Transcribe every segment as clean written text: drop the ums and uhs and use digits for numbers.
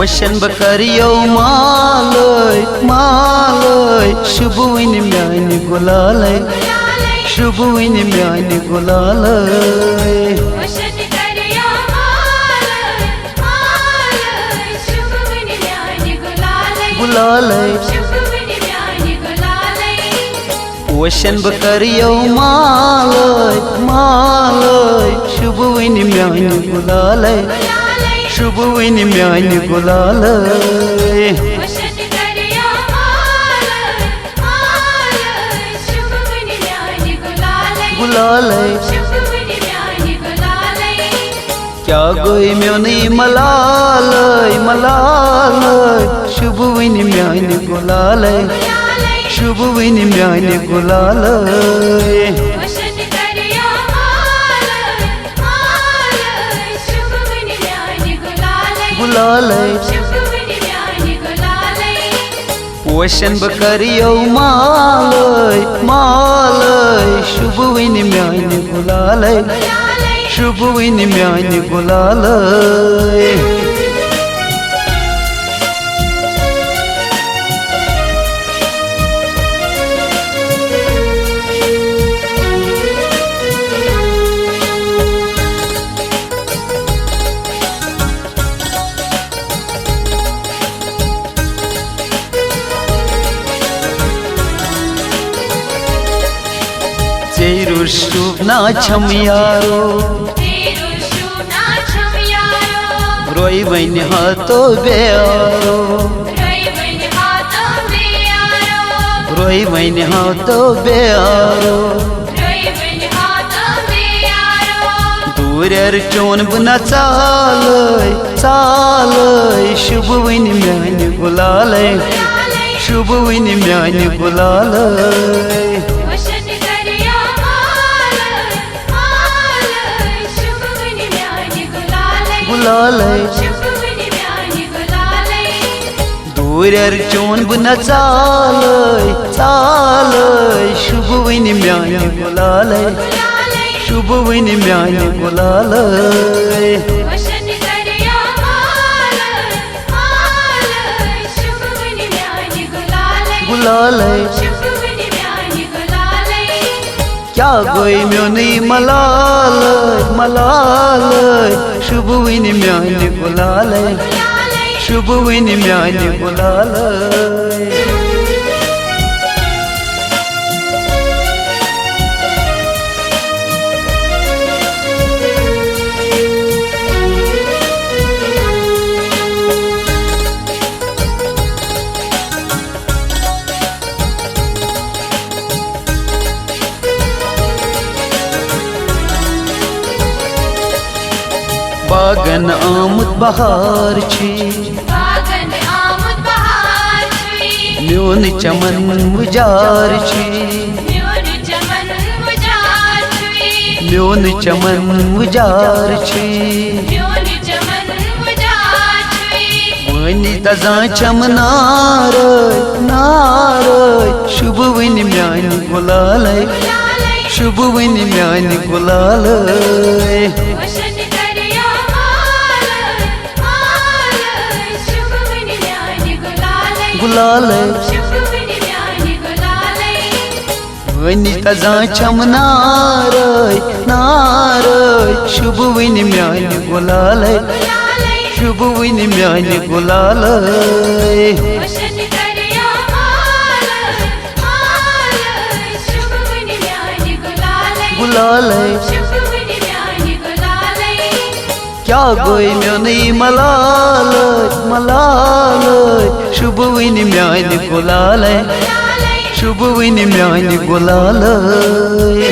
पोशन बकरियो मालय मालय शुभुइन म्यानि गुलालय शुभुइन म्यानि गुलालय गुलालय पोशन बकरियो मालय मालय शुभुइन म्यानि गुलालय शुभुइन म्यानि गुलालय गुलालय क्या गोई म्यानि मलालय मलालय शुभुइन म्यानि गुलालय शुभुइन म्यानि गुलालय गुलालय पोशन बकरियो मालय मालय शुभुइन म्यानि गुलालय शुभुइन म्यानि गुलालय तेरु शुभ ना छम यारो रोई बन हाथो बेयारो रोई बन हाथो बेयारो दूर चोन बुना चालय चालय शुभुइन म्यानि गुलालय शुभुइन म्यानि गुलालय गुलालय दूर चोन बुना चालय चालय शुभुइन म्यानि गुलालय शुभुइन म्यानि गुलालय गुलालय क्या गोई म्यानि मलालय मलालय शुभुइन म्यानि गुलालय शुभुइन म्यानि गुलालय बागन आमुद बहार छी म्योन चमन मुजार छी म्योन चमन मुजार छी वनी तजा चम नारय नारय शुभुइन म्यानि गुलालय शुभुइन म्यानि गुलालय गुलालय वनी तजा छम नारय नारय शुभुइन म्यानि गुलालय शुभुइन म्यानि गुलालय गुलालय क्या गोई म्यानि मलालय मलालय शुभुइन म्यानि गुलालय शुभुइन म्यानि गुलालय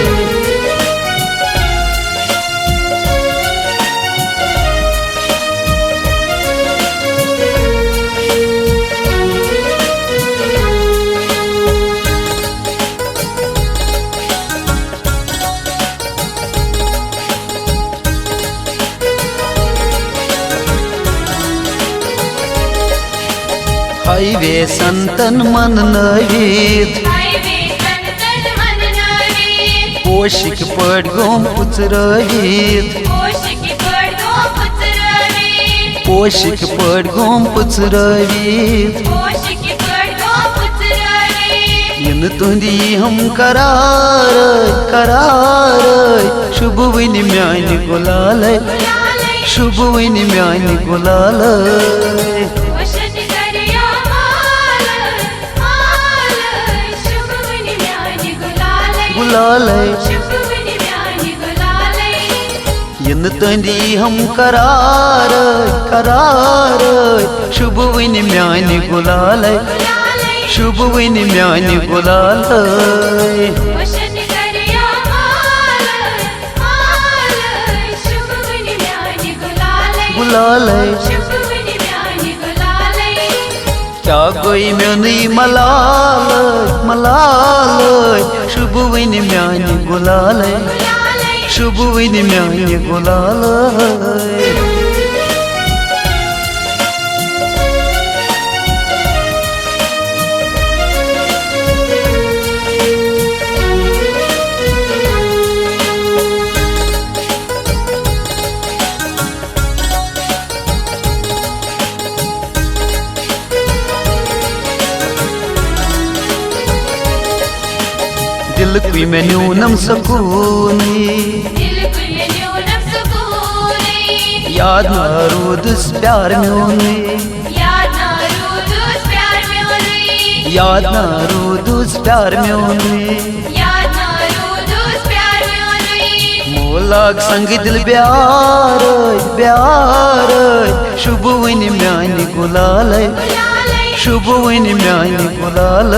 हाईवे संतन मन नवीद पोशिक पड़ गोम पुचरवीद पोशिक पड़ गोम पुचरावित इन तुंदी हम करार करार शुभ वन म्यान गुलाल शुभ वन म्यान गुलाल गुलाल इन तुंदी हम करार करार शुभ वन म्यान गुलाल शुभ वन म्यान गुलाल गुलाल क्या गोई म्यानी मलाल मलाल शुभ वन म्यान गुलाल शुभ वन म्यान गुलाल दिल कुई में न्यूनम सकून याद न रूदस प्यार म्योने याद न रूदस प्यार म्योने मोलाग संग दिल प्यार प्यार शुभ वन म्यान गुलाल शुभ वन म्यान गुलाल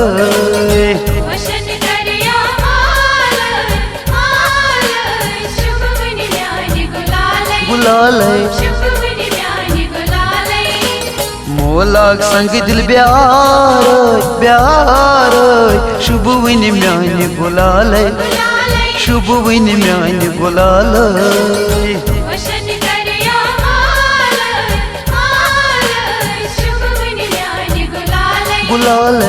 गुलाल मोलाग संग दिल प्यार प्यार शुभ वन म्यान गुलाल शुभ वन म्यान गुलाल गुलाल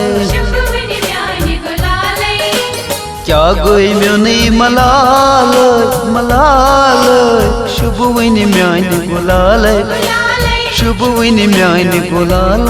क्या गोई म्योनी मलाल मलाल शुभ वन म्यान गुलाल शुभ वन म्यान गुलाल